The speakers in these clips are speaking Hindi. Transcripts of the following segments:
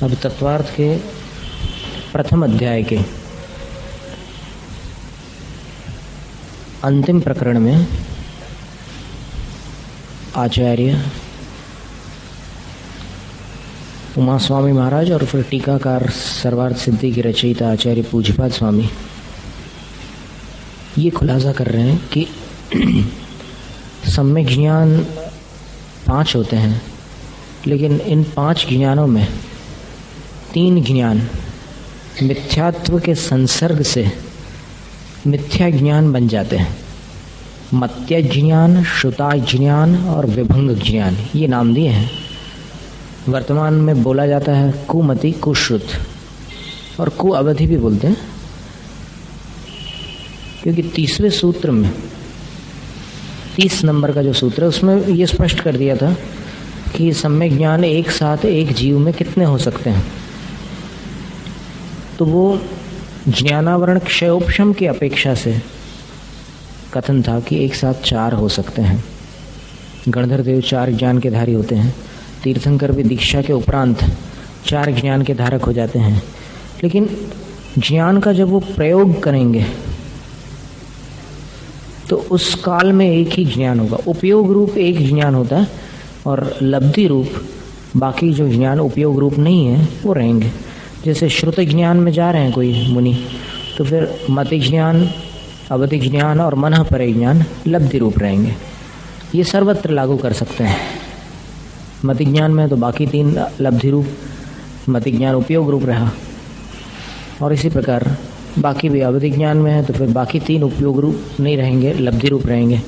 अब तत्वार्थ के प्रथम अध्याय के अंतिम प्रकरण में आचार्य उमा स्वामी महाराज और फिर टीकाकार सर्वार्थ सिद्धि के रचयिता आचार्य पूज्यपाद स्वामी ये खुलासा कर रहे हैं कि सम्यक ज्ञान 5 होते हैं, लेकिन इन 5 ज्ञानों में 3 ज्ञान मिथ्यात्व के संसर्ग से मिथ्या ज्ञान बन जाते हैं। मत्य ज्ञान, श्रुता ज्ञान और विभंग ज्ञान, ये नाम दिए हैं। वर्तमान में बोला जाता है कुमति, कुश्रुत और कुअवधि भी बोलते हैं, क्योंकि 30वें सूत्र में 30 नंबर का जो सूत्र है उसमें ये स्पष्ट कर दिया था कि सम्यक ज्ञान एक साथ एक जीव में कितने हो सकते हैं। तो वो ज्ञानावरण क्षयोपशम की अपेक्षा से कथन था कि एक साथ 4 हो सकते हैं। गणधर देव 4 ज्ञान के धारी होते हैं, तीर्थंकर भी दीक्षा के उपरांत 4 ज्ञान के धारक हो जाते हैं। लेकिन ज्ञान का जब वो प्रयोग करेंगे तो उस काल में एक ही ज्ञान होगा। उपयोग रूप एक ज्ञान होता है और लब्धि रूप बाकी जो ज्ञान उपयोग रूप नहीं है वो रहेंगे। जैसे श्रुत ज्ञान में जा रहे हैं कोई मुनि, तो फिर मति ज्ञान, अवधि ज्ञान और मनः परे ज्ञान लब्धि रूप रहेंगे। ये सर्वत्र लागू कर सकते हैं। मति ज्ञान में तो बाकी 3 लब्धि रूप, मति ज्ञान उपयोग रूप रहा, और इसी प्रकार बाकी भी अवधि ज्ञान में है तो फिर बाकी 3 उपयोग रूप नहीं रहेंगे, लब्धि रूप रहेंगे।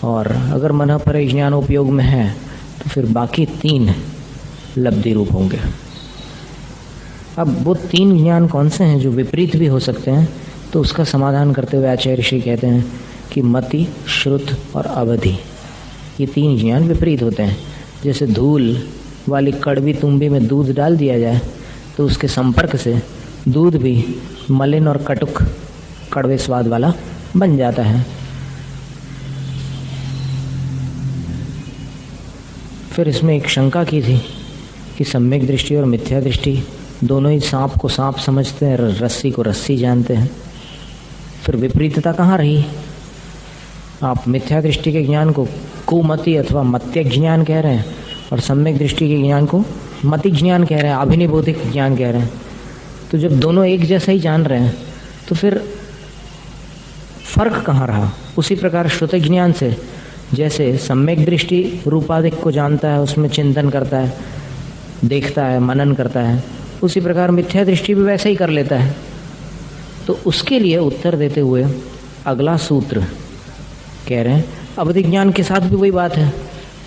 और अगर मनः परे ज्ञान उपयोग में है तो फिर बाकी 3 लब्धि रूप होंगे। अब वो 3 ज्ञान कौन से हैं जो विपरीत भी हो सकते हैं, तो उसका समाधान करते हुए आचार्य श्री कहते हैं कि मति, श्रुत और अवधि, ये 3 ज्ञान विपरीत होते हैं। जैसे धूल वाली कड़वी तुम्बी में दूध डाल दिया जाए तो उसके संपर्क से दूध भी मलिन और कटुक कड़वे स्वाद वाला बन जाता है। फिर इसमें एक शंका की थी कि सम्यक दृष्टि और मिथ्या दृष्टि दोनों ही सांप को सांप समझते हैं, रस्सी को रस्सी जानते हैं। फिर विपरीतता कहाँ रही? आप मिथ्या दृष्टि के ज्ञान को कुमति अथवा मत्य ज्ञान कह रहे हैं और सम्यक दृष्टि के ज्ञान को मति ज्ञान कह रहे हैं, अभिनिबोधिक ज्ञान कह रहे हैं। तो जब दोनों एक जैसा ही जान रहे हैं तो फिर फर्क कहाँ रहा? उसी प्रकार श्रुत ज्ञान से जैसे सम्यक दृष्टि रूपाधिक को जानता है, उसमें चिंतन करता है, देखता है, मनन करता है, उसी प्रकार मिथ्या दृष्टि भी वैसा ही कर लेता है। तो उसके लिए उत्तर देते हुए अगला सूत्र कह रहे हैं अवधि ज्ञान के साथ भी वही बात है।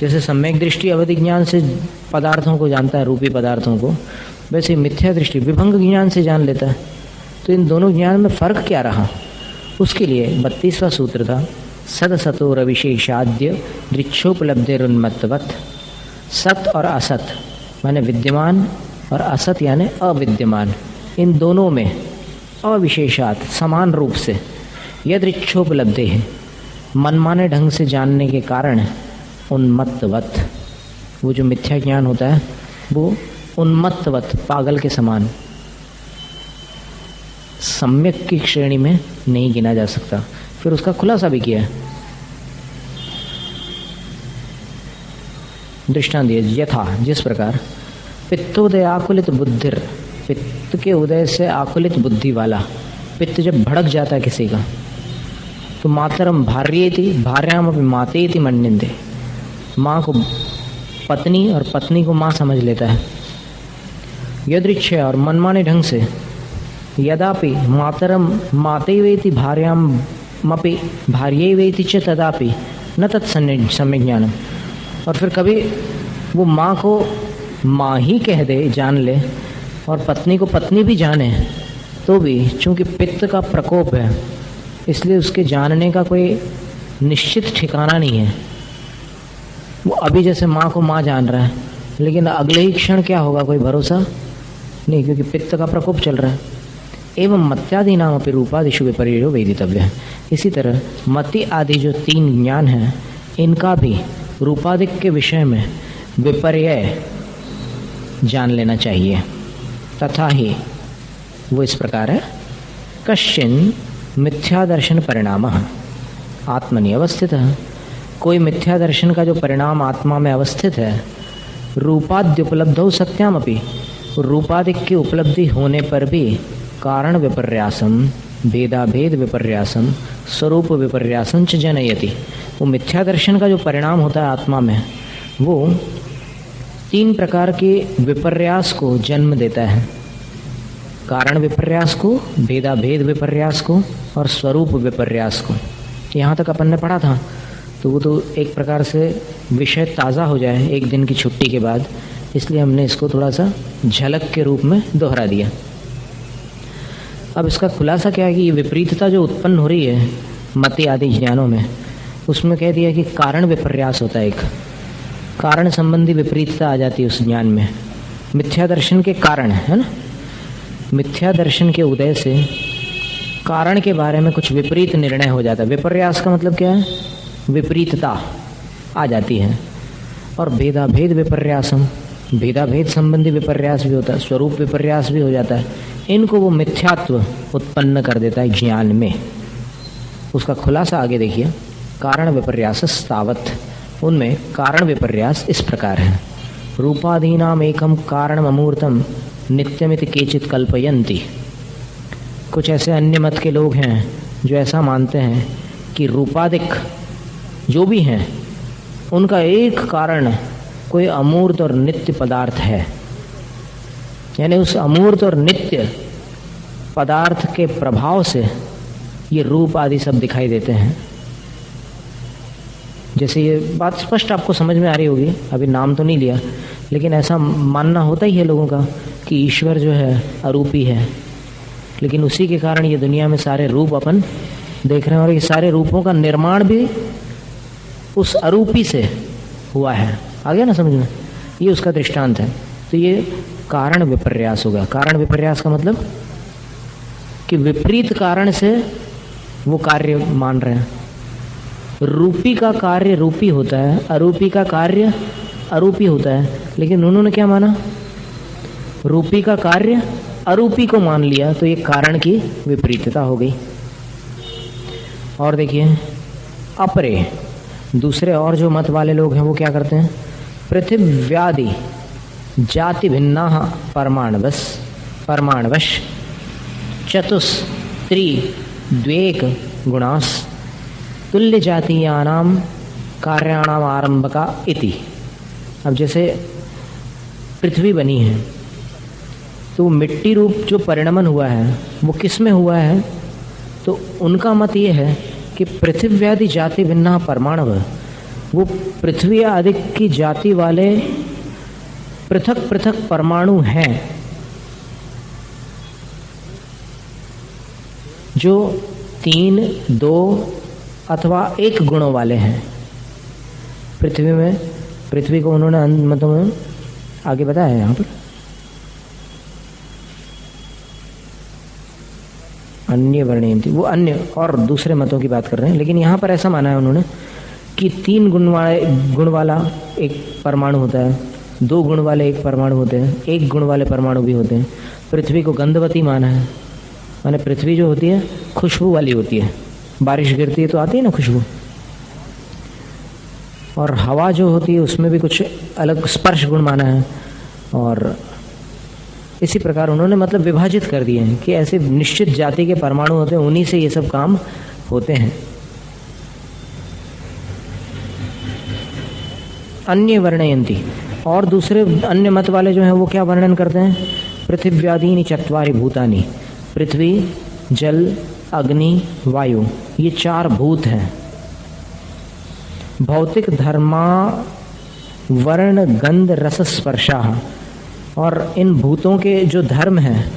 जैसे सम्यक दृष्टि अवधि ज्ञान से पदार्थों को जानता है, रूपी पदार्थों को, वैसे मिथ्या दृष्टि विभंग ज्ञान से जान लेता है। तो इन दोनों ज्ञान में फर्क क्या रहा? उसके लिए 32वां सूत्र था सदसतो रविशेषाद्य दृक्षोपलब्धिरुन्मत्तवत्। सत और असत माने विद्यमान और असत यानी अविद्यमान, इन दोनों में अविशेषात समान रूप से यदृक्षोपलब्धि है, मनमाने ढंग से जानने के कारण उन्मत्तवत्, वो जो मिथ्या ज्ञान होता है वो उन्मत्तवत पागल के समान सम्यक की श्रेणी में नहीं गिना जा सकता। फिर उसका खुलासा भी किया है। दृष्टांत दिए यथा, जिस प्रकार पित्तोदय आकुलित बुद्धिर, पित्त के उदय से आकुलित बुद्धि वाला, पित्त जब भड़क जाता है किसी का तो मातरम भार्येति भार्याम अपि मातेति मन्यन्ते, माँ को पत्नी और पत्नी को माँ समझ लेता है। यदृच्छ और मनमाने ढंग से यदापि मातरम मातेवेति भार्यामपि भार्येवेति च तदापि न तत्सम्यक ज्ञानम, और फिर कभी वो माँ को माँ ही कह दे, जान ले, और पत्नी को पत्नी भी जाने, तो भी चूंकि पित्त का प्रकोप है इसलिए उसके जानने का कोई निश्चित ठिकाना नहीं है। वो अभी जैसे माँ को माँ जान रहा है, लेकिन अगले ही क्षण क्या होगा कोई भरोसा नहीं, क्योंकि पित्त का प्रकोप चल रहा है। एवं मत्यादि नाम अपनी रूपादिशु विपर्यो वेदितव्य है। इसी तरह मति आदि जो 3 ज्ञान हैं इनका भी रूपाधिक के विषय में विपर्य जान लेना चाहिए। तथा ही वो इस प्रकार है, कश्चिन मिथ्या दर्शन परिणाम आत्मनि अवस्थित है। कोई मिथ्या दर्शन का जो परिणाम आत्मा में अवस्थित है, रूपाद्य उपलब्धौ सत्याम अपि, रूपादिक की उपलब्धि होने पर भी कारण विपर्यासम भेदाभेद विपर्यासम स्वरूप विपर्यासम च जनयति। वो मिथ्या दर्शन का जो परिणाम होता है आत्मा में, वो 3 प्रकार के विपर्यास को जन्म देता है। कारण विपर्यास को, भेदाभेद विपर्यास को और स्वरूप विपर्यास को। यहाँ तक अपन ने पढ़ा था, तो वो तो एक प्रकार से विषय ताज़ा हो जाए एक दिन की छुट्टी के बाद, इसलिए हमने इसको थोड़ा सा झलक के रूप में दोहरा दिया। अब इसका खुलासा क्या है कि ये विपरीतता जो उत्पन्न हो रही है मति आदि ज्ञानों में, उसमें कह दिया कि कारण विपर्यास होता है। एक कारण संबंधी विपरीतता आ जाती है उस ज्ञान में। मिथ्या दर्शन के कारण है ना, मिथ्या दर्शन के उदय से कारण के बारे में कुछ विपरीत निर्णय हो जाता है। विपर्यास का मतलब क्या है? विपरीतता आ जाती है। और भेदाभेद विपर्यासम, भेदाभेद संबंधी विपर्यास भी होता है, स्वरूप विपर्यास भी हो जाता है। इनको वो मिथ्यात्व उत्पन्न कर देता है ज्ञान में। उसका खुलासा आगे देखिए, कारण विपर्यास तावत, उनमें कारण विपर्यास इस प्रकार है। रूपादीनाम एकम कारणम अमूर्तम नित्यमित केचित कल्पयन्ति। कुछ ऐसे अन्य मत के लोग हैं जो ऐसा मानते हैं कि रूपादिक जो भी हैं उनका एक कारण कोई अमूर्त और नित्य पदार्थ है, यानी उस अमूर्त और नित्य पदार्थ के प्रभाव से ये रूप आदि सब दिखाई देते हैं। जैसे ये बात स्पष्ट आपको समझ में आ रही होगी, अभी नाम तो नहीं लिया, लेकिन ऐसा मानना होता ही है लोगों का कि ईश्वर जो है अरूपी है, लेकिन उसी के कारण ये दुनिया में सारे रूप अपन देख रहे हैं, और ये सारे रूपों का निर्माण भी उस अरूपी से हुआ है। आ गया ना समझ में? ये उसका दृष्टांत है। तो ये कारण विपर्यास होगा। कारण विपर्यास का मतलब कि विपरीत कारण से वो कार्य मान रहे हैं। रूपी का कार्य रूपी होता है, अरूपी का कार्य अरूपी होता है, लेकिन उन्होंने क्या माना? रूपी का कार्य अरूपी को मान लिया, तो ये कारण की विपरीतता हो गई। और देखिए अपरे दूसरे और जो मत वाले लोग हैं वो क्या करते हैं? पृथिव्यादि जाति भिन्ना परमाणवश चतुस्त्री द्वेक गुणास तुल्य जातीयानाम कार्याणाम आरंभका इति। अब जैसे पृथ्वी बनी है तो मिट्टी रूप जो परिणमन हुआ है वो किस में हुआ है? तो उनका मत ये है कि पृथिव्यादि जाति भिन्ना परमाणव, वो पृथ्वी आदि की जाति वाले पृथक पृथक परमाणु हैं जो 3, 2 अथवा 1 गुणों वाले हैं। पृथ्वी में, पृथ्वी को उन्होंने मतलब आगे बताया है यहाँ पर, अन्य वर्णयन्ति, वो अन्य और दूसरे मतों की बात कर रहे हैं, लेकिन यहाँ पर ऐसा माना है उन्होंने कि 3 गुण वाला एक परमाणु होता है, 2 गुण वाले एक परमाणु होते हैं, 1 गुण वाले परमाणु भी होते हैं। पृथ्वी को गंधवती माना है, माने पृथ्वी जो होती है खुशबू वाली होती है, बारिश गिरती है तो आती है ना खुशबू। और हवा जो होती है उसमें भी कुछ अलग स्पर्श गुण माना है। और इसी प्रकार उन्होंने मतलब विभाजित कर दिए हैं कि ऐसे निश्चित जाति के परमाणु होते हैं, उन्हीं से ये सब काम होते हैं। अन्य वर्णयन्ति, और दूसरे अन्य मत वाले जो हैं वो क्या वर्णन करते हैं? पृथिव्यादीनि चत्वारि भूतानि, पृथ्वी, जल, अग्नि, वायु, ये 4 भूत हैं। भौतिक धर्मा वर्ण गंध रस स्पर्शा, और इन भूतों के जो धर्म हैं,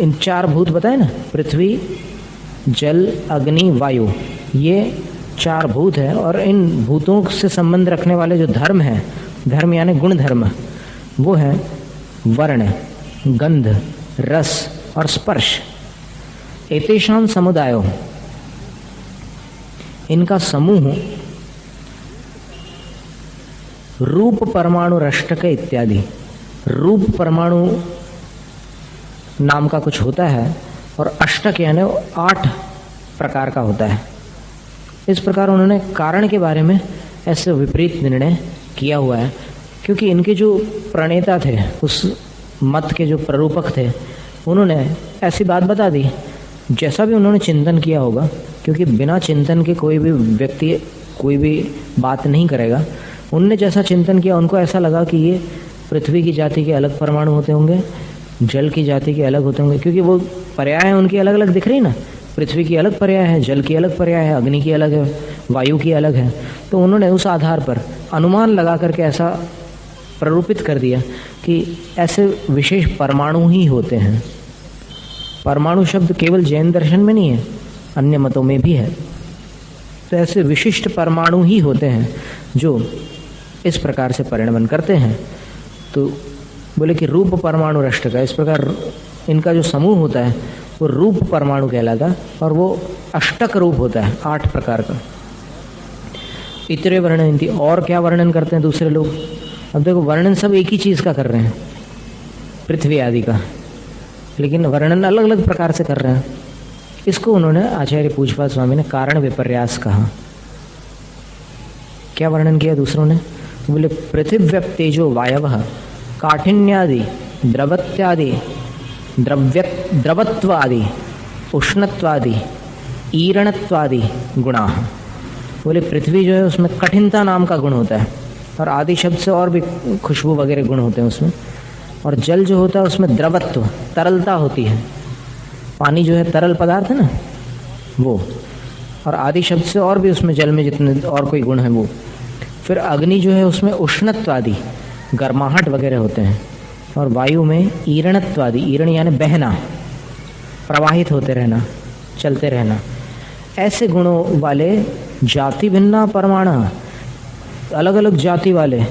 इन 4 भूत बताए ना, पृथ्वी, जल, अग्नि, वायु, ये 4 भूत है। और इन भूतों से संबंध रखने वाले जो धर्म हैं, धर्म यानी गुण धर्म, वो है वर्ण, गंध, रस और स्पर्श। एतेषां समुदायो, इनका समूह रूप परमाणु रष्टक इत्यादि, रूप परमाणु नाम का कुछ होता है और अष्टक यानी 8 प्रकार का होता है। इस प्रकार उन्होंने कारण के बारे में ऐसे विपरीत निर्णय किया हुआ है, क्योंकि इनके जो प्रणेता थे, उस मत के जो प्ररूपक थे, उन्होंने ऐसी बात बता दी जैसा भी उन्होंने चिंतन किया होगा, क्योंकि बिना चिंतन के कोई भी व्यक्ति कोई भी बात नहीं करेगा। उनने जैसा चिंतन किया, उनको ऐसा लगा कि ये पृथ्वी की जाति के अलग परमाणु होते होंगे, जल की जाति के अलग होते होंगे, क्योंकि वो पर्याय उनकी अलग अलग दिख रही ना। पृथ्वी की अलग पर्याय है, जल की अलग पर्याय है, अग्नि की अलग है, वायु की अलग है। तो उन्होंने उस आधार पर अनुमान लगा करके ऐसा प्ररूपित कर दिया कि ऐसे विशेष परमाणु ही होते हैं। परमाणु शब्द केवल जैन दर्शन में नहीं है, अन्य मतों में भी है। तो ऐसे विशिष्ट परमाणु ही होते हैं जो इस प्रकार से परिणमन करते हैं। तो बोले कि रूप परमाणु अष्टक का, इस प्रकार इनका जो समूह होता है वो रूप परमाणु कहलाता, और वो अष्टक रूप होता है 8 प्रकार का। इतरे वर्णन, और क्या वर्णन करते हैं दूसरे लोग। अब देखो, वर्णन सब एक ही चीज़ का कर रहे हैं, पृथ्वी आदि का, लेकिन वर्णन अलग अलग प्रकार से कर रहे हैं। इसको उन्होंने आचार्य पूज्यपाद स्वामी ने कारण विपर्यास कहा। क्या वर्णन किया दूसरों ने, तो बोले पृथिव्यप तेजो वायवः काठिन्यादि द्रवत्यादि द्रवत्वादि उष्णत्वादि ईरणत्वादि गुणा। बोले पृथ्वी जो है उसमें कठिनता नाम का गुण होता है, और आदि शब्द से और भी खुशबू वगैरह गुण होते हैं उसमें। और जल जो होता है उसमें द्रवत्व, तरलता होती है। पानी जो है तरल पदार्थ है ना वो, और आदि शब्द से और भी उसमें जल में जितने और कोई गुण है वो। फिर अग्नि जो है उसमें उष्णत्वादि, गर्माहट वगैरह होते हैं। और वायु में ईरणत्वादि, ईरण यानी बहना, प्रवाहित होते रहना, चलते रहना। ऐसे गुणों वाले जाति भिन्ना परमाणु, अलग अलग जाति वाले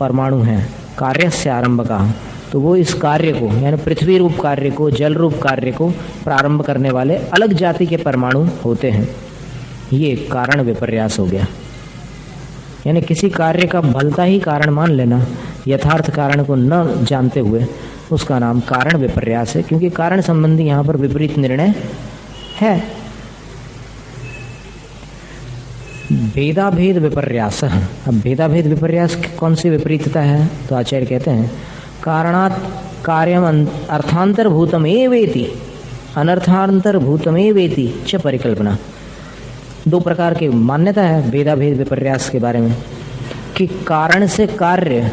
परमाणु हैं। कार्य से आरंभ का, तो वो इस कार्य को यानी पृथ्वी रूप कार्य को, जल रूप कार्य को प्रारंभ करने वाले अलग जाति के परमाणु होते हैं। ये कारण विपर्यास हो गया, यानी किसी कार्य का भलता ही कारण मान लेना, यथार्थ कारण को न जानते हुए, उसका नाम कारण विपर्यास है। क्योंकि कारण संबंधी यहाँ पर विपरीत निर्णय है। भेदाभेद विपर्यास। अब भेदाभेद विपर्यास कौन सी विपरीतता है, तो आचार्य कहते हैं कारणात् कार्यम अर्थांतरभूतमेवेति अनर्थांतरभूतमेवेति च परिकल्पना। 2 प्रकार की मान्यता है भेदाभेद विपर्यास के बारे में, कि कारण से कार्य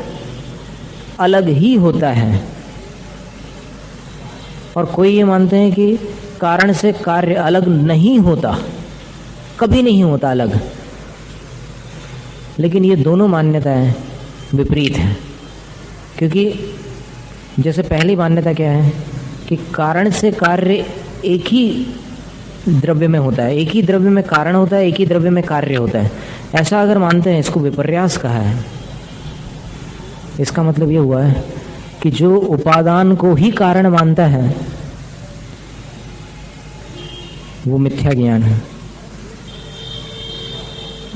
अलग ही होता है, और कोई ये मानते हैं कि कारण से कार्य अलग नहीं होता, कभी नहीं होता अलग। लेकिन ये दोनों मान्यताएं विपरीत हैं, क्योंकि जैसे पहली मान्यता क्या है कि कारण से कार्य एक ही द्रव्य में होता है, एक ही द्रव्य में कारण होता है, एक ही द्रव्य में कार्य होता है। ऐसा अगर मानते हैं, इसको विपर्यास कहा है। इसका मतलब ये हुआ है कि जो उपादान को ही कारण मानता है वो मिथ्या ज्ञान है। आ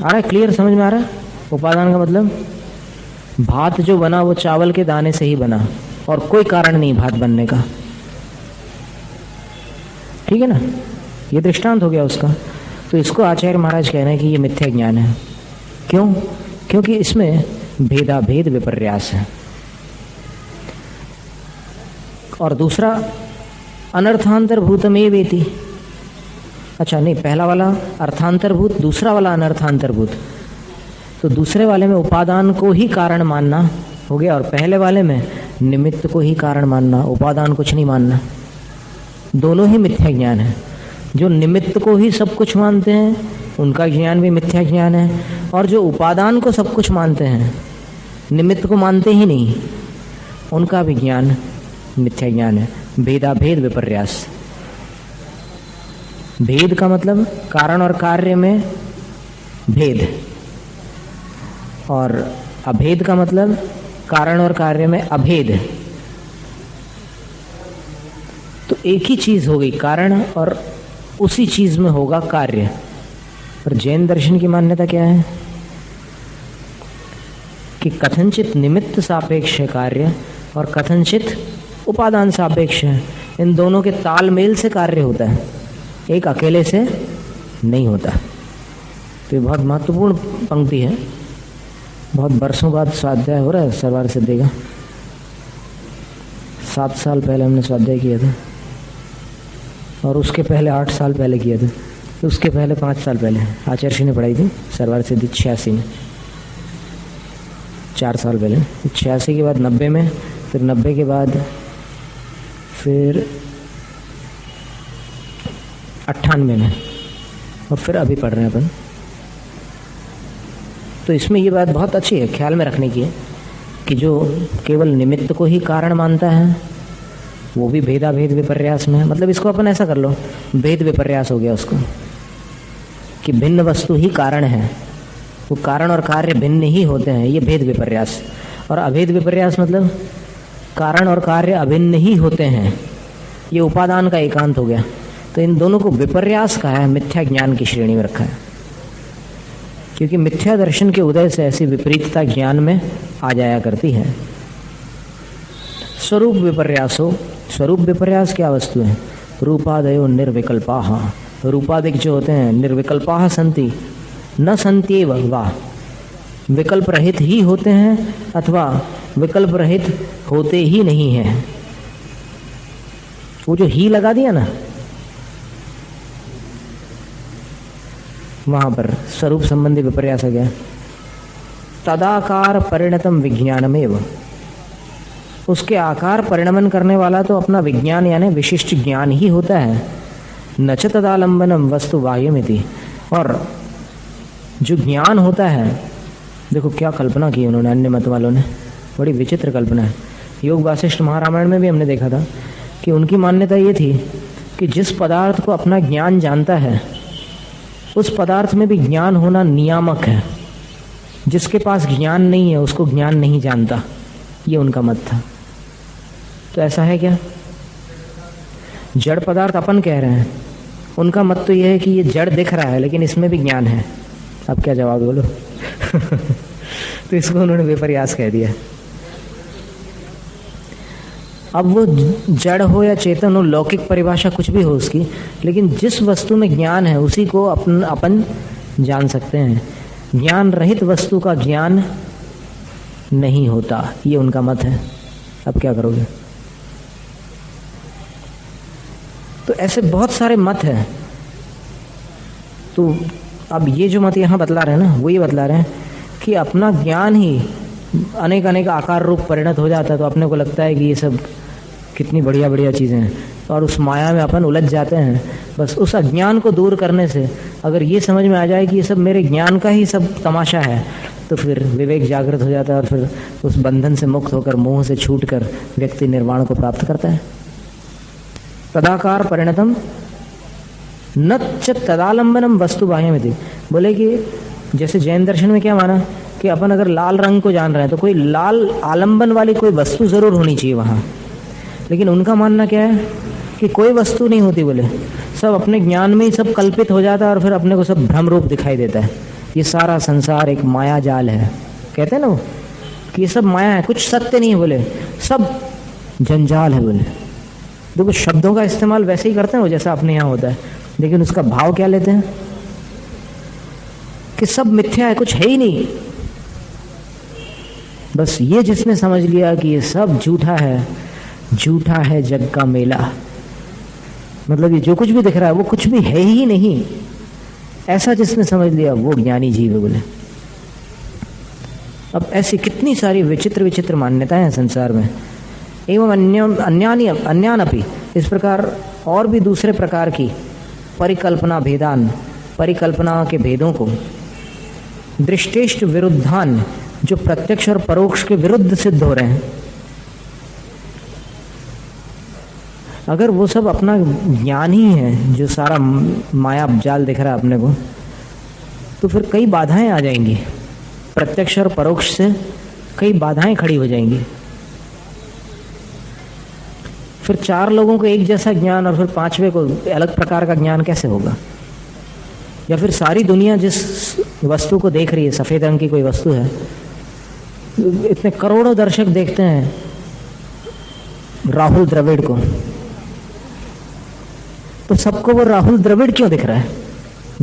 रहा है, क्लियर समझ में आ रहा है? उपादान का मतलब भात जो बना वो चावल के दाने से ही बना, और कोई कारण नहीं भात बनने का। ठीक है ना, ये दृष्टांत हो गया उसका। तो इसको आचार्य महाराज कह रहे हैं कि ये मिथ्या ज्ञान है। क्यों? क्योंकि इसमें भेदाभेद विपर्यास है। और दूसरा अनर्थांतरभूतमेवेति। अच्छा नहीं, पहला वाला अर्थांतरभूत, दूसरा वाला अनर्थांतरभूत। तो दूसरे वाले में उपादान को ही कारण मानना हो गया, और पहले वाले में निमित्त को ही कारण मानना, उपादान कुछ नहीं मानना। दोनों ही मिथ्या ज्ञान है। जो निमित्त को ही सब कुछ मानते हैं उनका ज्ञान भी मिथ्या ज्ञान है, और जो उपादान को सब कुछ मानते हैं, निमित्त को मानते ही नहीं, उनका भी ज्ञान मिथ्या ज्ञान है। भेदाभेद विपर्यास। भेद का मतलब कारण और कार्य में भेद, और अभेद का मतलब कारण और कार्य में अभेद। तो एक ही चीज हो गई कारण, और उसी चीज में होगा कार्य। पर जैन दर्शन की मान्यता क्या है कि कथनचित निमित्त सापेक्ष कार्य और कथनचित उपादान सापेक्ष है। इन दोनों के तालमेल से कार्य होता है, एक अकेले से नहीं होता। तो ये बहुत महत्वपूर्ण पंक्ति है। बहुत वर्षों बाद स्वाध्याय हो रहा है सरवार सिद्धि का। 7 साल पहले हमने स्वाध्याय किया था, और उसके पहले 8 साल पहले किया था, उसके पहले 5 साल पहले आचार्य ने पढ़ाई थी सरवार सिद्धि 86 में, 4 साल पहले। 86 के बाद 90 में, फिर 90 के बाद फिर 98 में, और फिर अभी पढ़ रहे हैं अपन। तो इसमें ये बात बहुत अच्छी है, ख्याल में रखने की है कि जो केवल निमित्त को ही कारण मानता है वो भी भेदा भेद विपर्यास में है। मतलब इसको अपन ऐसा कर लो, भेद विपर्यास हो गया उसको, कि भिन्न वस्तु ही कारण है, वो कारण और कार्य भिन्न ही होते हैं, ये भेद विपर्यास। और अभेद विपर्यास मतलब कारण और कार्य अभिन्न ही होते हैं, ये उपादान का एकांत हो गया। तो इन दोनों को विपर्यास कहा है, मिथ्या ज्ञान की श्रेणी में रखा है, क्योंकि मिथ्या दर्शन के उदय से ऐसी विपरीतता ज्ञान में आ जाया करती है। स्वरूप विपर्यासो, स्वरूप विपर्यास क्या वस्तु है? रूपादयो निर्विकल्पाः, रूपादिक जो होते हैं निर्विकल्पाः सन्ति न सन्त्येव वा, विकल्प रहित ही होते हैं अथवा विकल्प रहित होते ही नहीं हैं। वो जो ही लगा दिया ना वहां पर स्वरूप संबंधी विपर्यास आ गया। तदाकार परिणतम विज्ञानमेव, उसके आकार परिणमन करने वाला तो अपना विज्ञान यानी विशिष्ट ज्ञान ही होता है। न च तदालंबनम वस्तु बाह्यमिति, और जो ज्ञान होता है, देखो क्या कल्पना की उन्होंने, अन्य मत वालों ने, बड़ी विचित्र कल्पना है। योग वासिष्ठ महारामायण में भी हमने देखा था कि उनकी मान्यता ये थी कि जिस पदार्थ को अपना ज्ञान जानता है उस पदार्थ में भी ज्ञान होना नियामक है, जिसके पास ज्ञान नहीं है उसको ज्ञान नहीं जानता, ये उनका मत था। तो ऐसा है क्या? जड़ पदार्थ अपन कह रहे हैं, उनका मत तो यह है कि ये जड़ दिख रहा है लेकिन इसमें भी ज्ञान है। अब क्या जवाब बोलो? तो इसको उन्होंने विपर्यास कह दिया। अब वो जड़ हो या चेतन हो, लौकिक परिभाषा कुछ भी हो उसकी, लेकिन जिस वस्तु में ज्ञान है उसी को अपन जान सकते हैं। ज्ञान रहित वस्तु का ज्ञान नहीं होता, ये उनका मत है। अब क्या करोगे? तो ऐसे बहुत सारे मत हैं। तो अब ये जो मत यहाँ बतला रहे हैं ना, वो ये बतला रहे हैं कि अपना ज्ञान ही अनेक अनेक आकार रूप परिणत हो जाता है, तो अपने को लगता है कि ये सब कितनी बढ़िया बढ़िया चीज़ें हैं, और उस माया में अपन उलझ जाते हैं। बस उस अज्ञान को दूर करने से अगर ये समझ में आ जाए कि ये सब मेरे ज्ञान का ही सब तमाशा है, तो फिर विवेक जागृत हो जाता है, और फिर उस बंधन से मुक्त होकर, मोह से छूटकर व्यक्ति निर्वाण को प्राप्त करता है। तदाकार परिणतम न च तदालंबनम वस्तु बाह्यमिति, बोले कि जैसे जैन दर्शन में क्या माना कि अपन अगर लाल रंग को जान रहे हैं तो कोई लाल आलंबन वाली कोई वस्तु जरूर होनी चाहिए वहाँ, लेकिन उनका मानना क्या है कि कोई वस्तु नहीं होती। बोले सब अपने ज्ञान में ही सब कल्पित हो जाता है और फिर अपने को सब भ्रम रूप दिखाई देता है। ये सारा संसार एक माया जाल है, कहते हैं ना वो, कि ये सब माया है, कुछ सत्य नहीं है, बोले सब जंजाल है। बोले देखो शब्दों का इस्तेमाल वैसे ही करते हैं वो जैसा अपने यहाँ होता है, लेकिन उसका भाव क्या लेते हैं कि सब मिथ्या है, कुछ है ही नहीं। बस ये जिसने समझ लिया कि ये सब झूठा है, झूठा है जग का मेला, मतलब ये जो कुछ भी दिख रहा है वो कुछ भी है ही नहीं, ऐसा जिसने समझ लिया वो ज्ञानी जीव है। बोले अब ऐसी कितनी सारी विचित्र विचित्र मान्यताएं हैं संसार में। एवं अन्यानपि, इस प्रकार और भी दूसरे प्रकार की परिकल्पना भेदान, परिकल्पना के भेदों को, दृष्टेष्ट विरुद्धान, जो प्रत्यक्ष और परोक्ष के विरुद्ध सिद्ध हो रहे हैं, अगर वो सब अपना ज्ञान ही है, जो सारा माया जाल दिख रहा है अपने को, तो फिर कई बाधाएं आ जाएंगी, प्रत्यक्ष और परोक्ष से कई बाधाएं खड़ी हो जाएंगी। फिर 4 लोगों को एक जैसा ज्ञान और फिर 5वें को अलग प्रकार का ज्ञान कैसे होगा? या फिर सारी दुनिया जिस वस्तु को देख रही है, सफ़ेद रंग की कोई वस्तु है, इतने करोड़ों दर्शक देखते हैं, राहुल द्रविड़ को, तो सबको वो राहुल द्रविड़ क्यों दिख रहा है?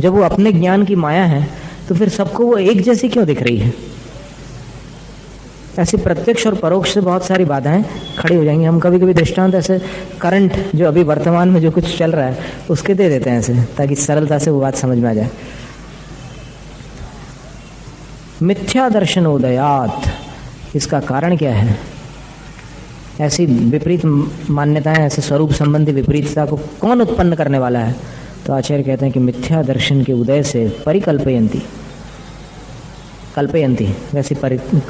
जब वो अपने ज्ञान की माया है तो फिर सबको वो एक जैसी क्यों दिख रही है? ऐसी प्रत्यक्ष और परोक्ष से बहुत सारी बाधाएं खड़ी हो जाएंगी। हम कभी कभी दृष्टांत ऐसे करंट जो अभी वर्तमान में जो कुछ चल रहा है उसके दे देते हैं ऐसे, ताकि सरलता से वो बात समझ में आ जाए। मिथ्या दर्शन उदयात, इसका कारण क्या है? ऐसी विपरीत मान्यताएं, ऐसे स्वरूप संबंधी विपरीतता को कौन उत्पन्न करने वाला है? तो आचार्य कहते हैं कि मिथ्या दर्शन के उदय से परिकल्पयंती, कल्पयंती, वैसी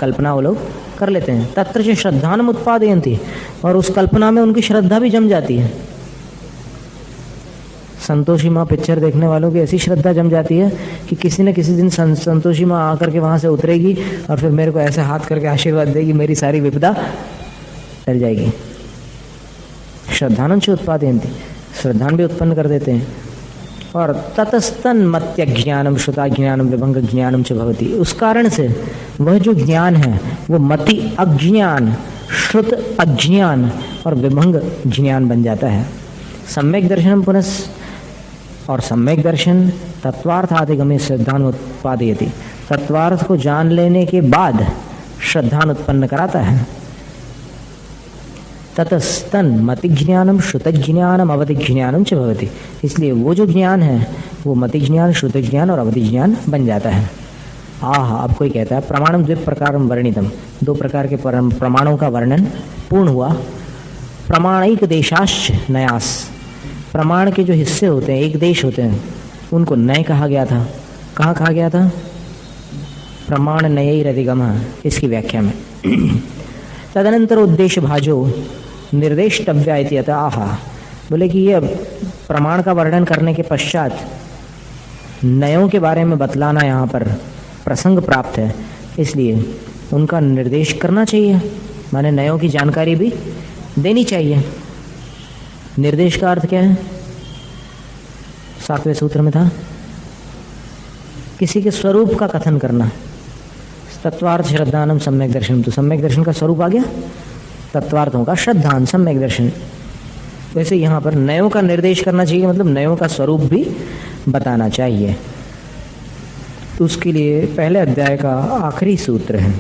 कल्पना वो लोग कर लेते हैं। तत्र से श्रद्धान उत्पादयंती, और उस कल्पना में उनकी श्रद्धा भी जम जाती है। संतोषी माँ पिक्चर देखने वालों की ऐसी श्रद्धा जम जाती है कि किसी न किसी दिन संतोषी माँ आकर के वहां से उतरेगी और फिर मेरे को ऐसे हाथ करके आशीर्वाद देगी, मेरी सारी विपदा टल जाएगी। श्रद्धान से उत्पादयंती, श्रद्धान भी उत्पन्न कर देते हैं। और ततस्तन मत्य ज्ञानम श्रुता ज्ञानम विभंग ज्ञानम च भवति, उस कारण से वह जो ज्ञान है वो मति अज्ञान, श्रुत अज्ञान और विभंग ज्ञान बन जाता है। सम्यक दर्शनम पुनः, और सम्यक दर्शन तत्वार्थाधिगमे श्रद्धान उत्पादयति, तत्वार्थ को जान लेने के बाद श्रद्धान उत्पन्न कराता है। ततस्तन मति ज्ञानम श्रुत ज्ञानम अवधि ज्ञानम च भवति, इसलिए वो जो ज्ञान है वो मति ज्ञान, श्रुत ज्ञान और अवधि ज्ञान बन जाता है। अब कोई कहता है प्रमाणम द्वि प्रकारम वर्णितम, दो प्रकार के प्रमाणों का वर्णन पूर्ण हुआ। प्रमाणिक देशाश्च नयास, प्रमाण के जो हिस्से होते हैं, एक देश होते हैं, उनको नय कहा गया था। कहाँ कहा गया था? प्रमाण नयैरधिगमः, इसकी व्याख्या में। तदनंतर उद्देश्य भाजो निर्देष्टव्या इति अतः आह, बोले कि ये प्रमाण का वर्णन करने के पश्चात नयों के बारे में बतलाना यहाँ पर प्रसंग प्राप्त है, इसलिए उनका निर्देश करना चाहिए, माने नयों की जानकारी भी देनी चाहिए। निर्देश का अर्थ क्या है? 7वें सूत्र में था, किसी के स्वरूप का कथन करना। तत्वार्थ श्रद्धानम सम्यक दर्शन, तो सम्यक दर्शन का स्वरूप आ गया, तत्वार्थों का श्रद्धान सम्यक दर्शन। वैसे यहाँ पर नयों का निर्देश करना चाहिए, मतलब नयों का स्वरूप भी बताना चाहिए। तो उसके लिए पहले अध्याय का आखिरी सूत्र है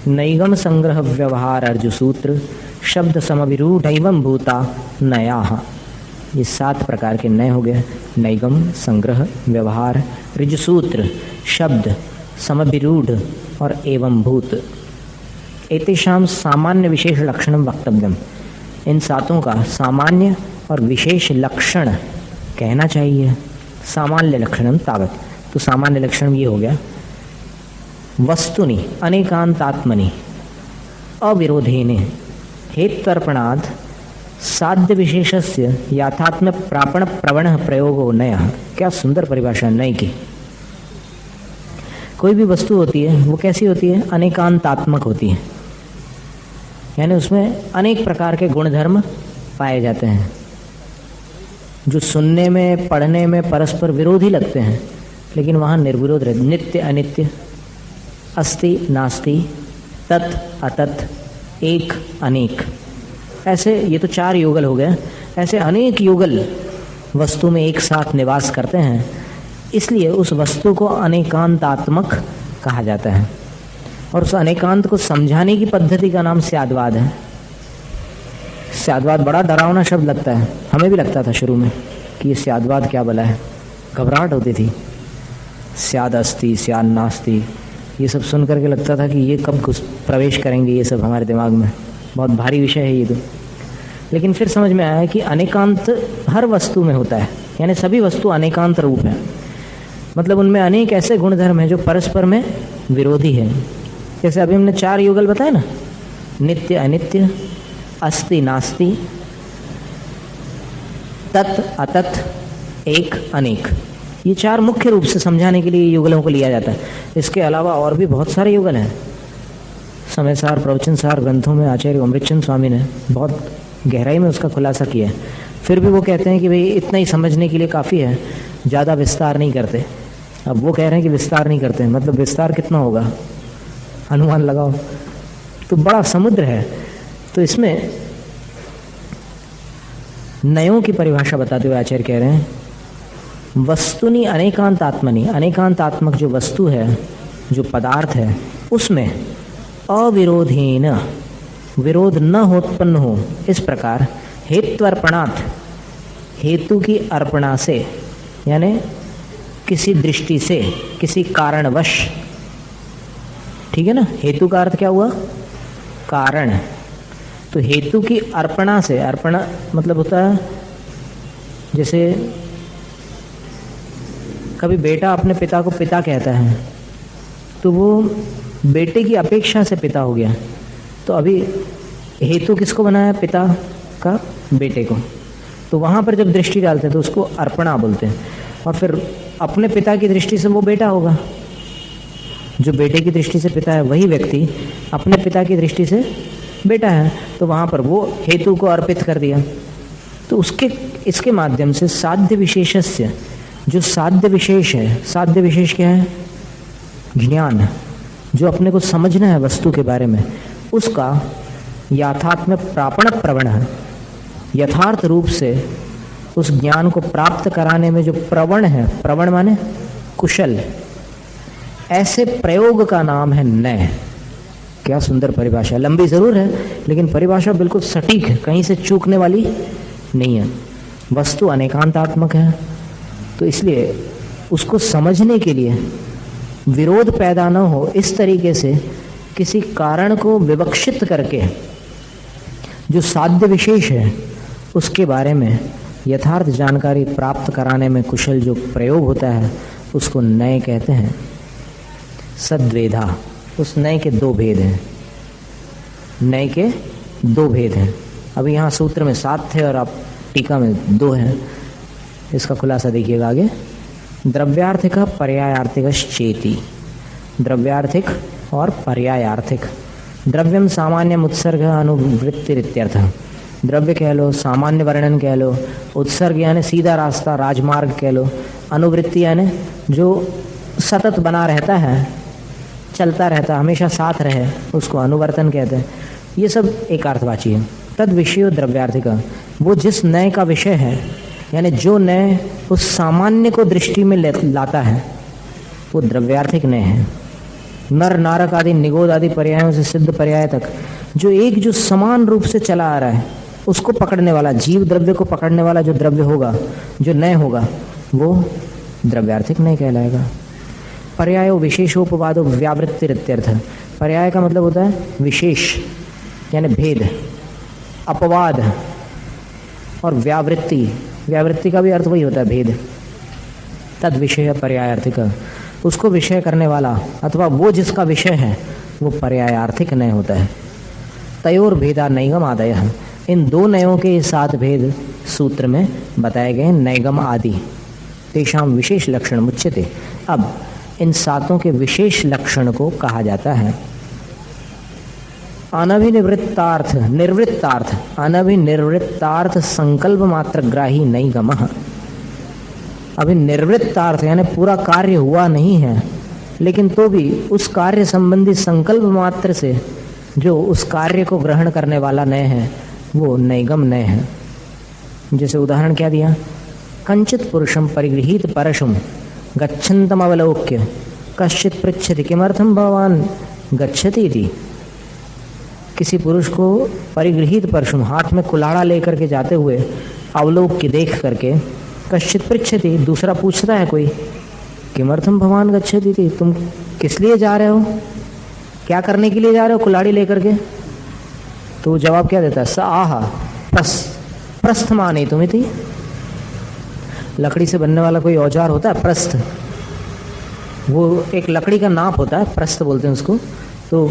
नैगम संग्रह व्यवहार अर्जु सूत्र, शब्द समविरूढ़ एवं भूता नया। ये 7 प्रकार के नय हो गए, नैगम, संग्रह, व्यवहार, ऋजुसूत्र, शब्द, समविरूढ़ और एवं भूत। एतेषाम सामान्य विशेष लक्षणम वक्तव्यम, इन 7 का सामान्य और विशेष लक्षण कहना चाहिए। सामान्य लक्षणम तावत, तो सामान्य लक्षण ये हो गया, वस्तुनि अनेकांतात्मनि अविरोधेने हेत्वर्पणात् साध्य विशेषस्य याथात्म्य प्रापण प्रवण प्रयोगो नयः। क्या सुंदर परिभाषा नय की। कोई भी वस्तु होती है वो कैसी होती है? अनेकांतात्मक होती है, यानी उसमें अनेक प्रकार के गुणधर्म पाए जाते हैं जो सुनने में, पढ़ने में परस्पर विरोधी लगते हैं, लेकिन वहाँ निर्विरोध रहते। नित्य अनित्य, अस्ति नास्ति, तत् अतत्, एक अनेक, ऐसे ये तो 4 युगल हो गए। ऐसे अनेक युगल वस्तु में एक साथ निवास करते हैं, इसलिए उस वस्तु को अनेकांतात्मक कहा जाता है। और उस अनेकांत को समझाने की पद्धति का नाम स्याद्वाद है। स्याद्वाद बड़ा डरावना शब्द लगता है, हमें भी लगता था शुरू में कि ये स्याद्वाद क्या भला है, घबराहट होती थी। स्याद अस्ति, स्याद नास्ति, ये सब सुन करके लगता था कि ये कब प्रवेश करेंगे ये सब हमारे दिमाग में, बहुत भारी विषय है ये तो। लेकिन फिर समझ में आया कि अनेकांत हर वस्तु में होता है, यानी सभी वस्तु अनेकांत रूप है, मतलब उनमें अनेक ऐसे गुणधर्म हैं जो परस्पर में विरोधी है। जैसे अभी हमने 4 युगल बताए ना, नित्य अनित्य, अस्ति नास्ति, तत् अतत्, एक अनेक, ये 4 मुख्य रूप से समझाने के लिए युगलों को लिया जाता है। इसके अलावा और भी बहुत सारे युगल हैं। समयसार, प्रवचनसार ग्रंथों में आचार्य अमृतचंद स्वामी ने बहुत गहराई में उसका खुलासा किया है। फिर भी वो कहते हैं कि भाई इतना ही समझने के लिए काफ़ी है, ज़्यादा विस्तार नहीं करते। अब वो कह रहे हैं कि विस्तार नहीं करते, मतलब विस्तार कितना होगा, अनुमान लगाओ, तो बड़ा समुद्र है। तो इसमें नयों की परिभाषा बताते हुए आचार्य कह रहे हैं, वस्तुनि अनेकांत आत्मनि, अनेकांतात्मक जो वस्तु है, जो पदार्थ है, उसमें अविरोधेन, विरोध न हो उत्पन्न हो, इस प्रकार हेत्वर्पणात्, हेतु की अर्पणा से, यानी किसी दृष्टि से, किसी कारणवश, ठीक है ना, हेतु का अर्थ क्या हुआ, कारण। तो हेतु की अर्पणा से, अर्पणा मतलब होता है जैसे कभी बेटा अपने पिता को पिता कहता है तो वो बेटे की अपेक्षा से पिता हो गया, तो अभी हेतु किसको बनाया, पिता का बेटे को, तो वहाँ पर जब दृष्टि डालते हैं तो उसको अर्पणा बोलते हैं। और फिर अपने पिता की दृष्टि से वो बेटा होगा, जो बेटे की दृष्टि से पिता है वही व्यक्ति अपने पिता की दृष्टि से बेटा है, तो वहाँ पर वो हेतु को अर्पित कर दिया। तो इसके माध्यम से साध्य विशेषस्य, जो साध्य विशेष है, साध्य विशेष क्या है, ज्ञान, जो अपने को समझना है वस्तु के बारे में, उसका यथात्म प्रापण प्रवण है, यथार्थ रूप से उस ज्ञान को प्राप्त कराने में जो प्रवण है, प्रवण माने कुशल, ऐसे प्रयोग का नाम है नय। क्या सुंदर परिभाषा, लंबी जरूर है लेकिन परिभाषा बिल्कुल सटीक है, कहीं से चूकने वाली नहीं है। वस्तु अनेकांतात्मक है, तो इसलिए उसको समझने के लिए विरोध पैदा न हो, इस तरीके से किसी कारण को विवक्षित करके जो साध्य विशेष है उसके बारे में यथार्थ जानकारी प्राप्त कराने में कुशल जो प्रयोग होता है उसको नय कहते हैं। सद्वेधा, उस नय के दो भेद हैं, नय के दो भेद हैं। अभी यहाँ सूत्र में 7 थे और आप टीका में 2 हैं। इसका खुलासा देखिएगा आगे। द्रव्यार्थिक पर्यायार्थिक चेति, द्रव्यार्थिक और पर्यायार्थिक। द्रव्यम सामान्य उत्सर्ग अनुवृत्तिरित्यर्थ, द्रव्य कह लो, सामान्य वर्णन कह लो, उत्सर्ग यानी सीधा रास्ता, राजमार्ग कह लो, अनुवृत्ति यानी जो सतत बना रहता है, चलता रहता, हमेशा साथ रहे, उसको अनुवर्तन कहते हैं। ये सब एक अर्थवाची है। तद विषयो द्रव्यार्थिक, वो जिस नय का विषय है, यानी जो नय उस सामान्य को दृष्टि में लाता है, वो द्रव्यार्थिक नय है। नर नारक आदि निगोद आदि पर्यायों से सिद्ध पर्याय तक जो एक जो समान रूप से चला आ रहा है उसको पकड़ने वाला, जीव द्रव्य को पकड़ने वाला जो द्रव्य होगा, जो नय होगा, वो द्रव्यार्थिक नय कहलाएगा। पर्यायो विशेषोपवादो व्यावृत्तिरित्यर्थ, पर्याय का मतलब होता है विशेष यानी भेद, अपवाद, और व्यावृत्ति, व्यावृत्ति का भी अर्थ वही होता है भेद। तद विषय पर्यायार्थिक, उसको विषय करने वाला अथवा वो जिसका विषय है वो पर्यायार्थिक नय होता है। तयोर भेदा नैगम आदय, इन दो नयों के 7 भेद सूत्र में बताए गए। नैगम आदि तेषाम विशेष लक्षण मुच्यते, अब इन 7 के विशेष लक्षण को कहा जाता है। अनभिनिवृत्तार्थ, निर्वृत्तार्थ, अनभिनिवृत्तार्थ संकल्प मात्र ग्राही नैगमः। अभी निर्वृत्तार्थ यानी पूरा कार्य हुआ नहीं है, लेकिन तो भी उस कार्य संबंधी संकल्प मात्र से जो उस कार्य को ग्रहण करने वाला नय है वो नैगम नय है। जैसे उदाहरण क्या दिया, कंचित पुरुषम परिगृहीत परशुम गच्छन्तम अवलोक्य कश्चित पृच्छति किमर्थम भवान गच्छति इति। किसी पुरुष को परिगृहीत परशुम, हाथ में कुल्हाड़ा लेकर के जाते हुए अवलोक्य देख करके, कश्चित पृच्छति, दूसरा पूछता है कोई, किमर्थम भवान गच्छति इति, तुम किस लिए जा रहे हो, क्या करने के लिए जा रहे हो कुल्हाड़ी लेकर के? तो वो जवाब क्या देता है, स आह प्रस्थ माने तुम इति। लकड़ी से बनने वाला कोई औजार होता है प्रस्थ, वो एक लकड़ी का नाप होता है, प्रस्थ बोलते हैं उसको। तो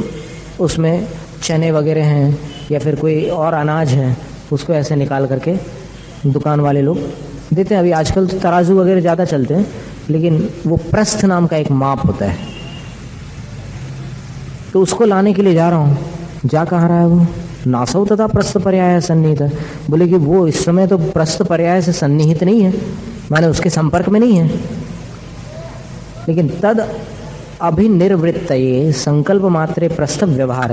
उसमें चने वगैरह हैं या फिर कोई और अनाज है, उसको ऐसे निकाल करके दुकान वाले लोग देते हैं। अभी आजकल तो तराजू वगैरह ज़्यादा चलते हैं, लेकिन वो प्रस्थ नाम का एक माप होता है। तो उसको लाने के लिए जा रहा हूँ। जा कहाँ रहा है वो? नासौ तथा प्रस्थ पर्याय सन्निहित। बोले कि वो इस समय तो प्रस्थ पर्याय से सन्निहित नहीं है, माने उसके संपर्क में नहीं है, लेकिन तद अभिनिर्वृत्तये संकल्प मात्रे प्रस्थ व्यवहार,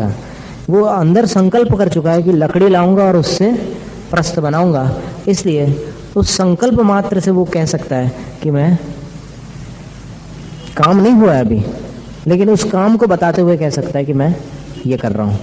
वो अंदर संकल्प कर चुका है कि लकड़ी लाऊंगा और उससे प्रस्थ बनाऊंगा, इसलिए उस संकल्प मात्र से वो कह सकता है कि मैं, काम नहीं हुआ है अभी, लेकिन उस काम को बताते हुए कह सकता है कि मैं ये कर रहा हूं।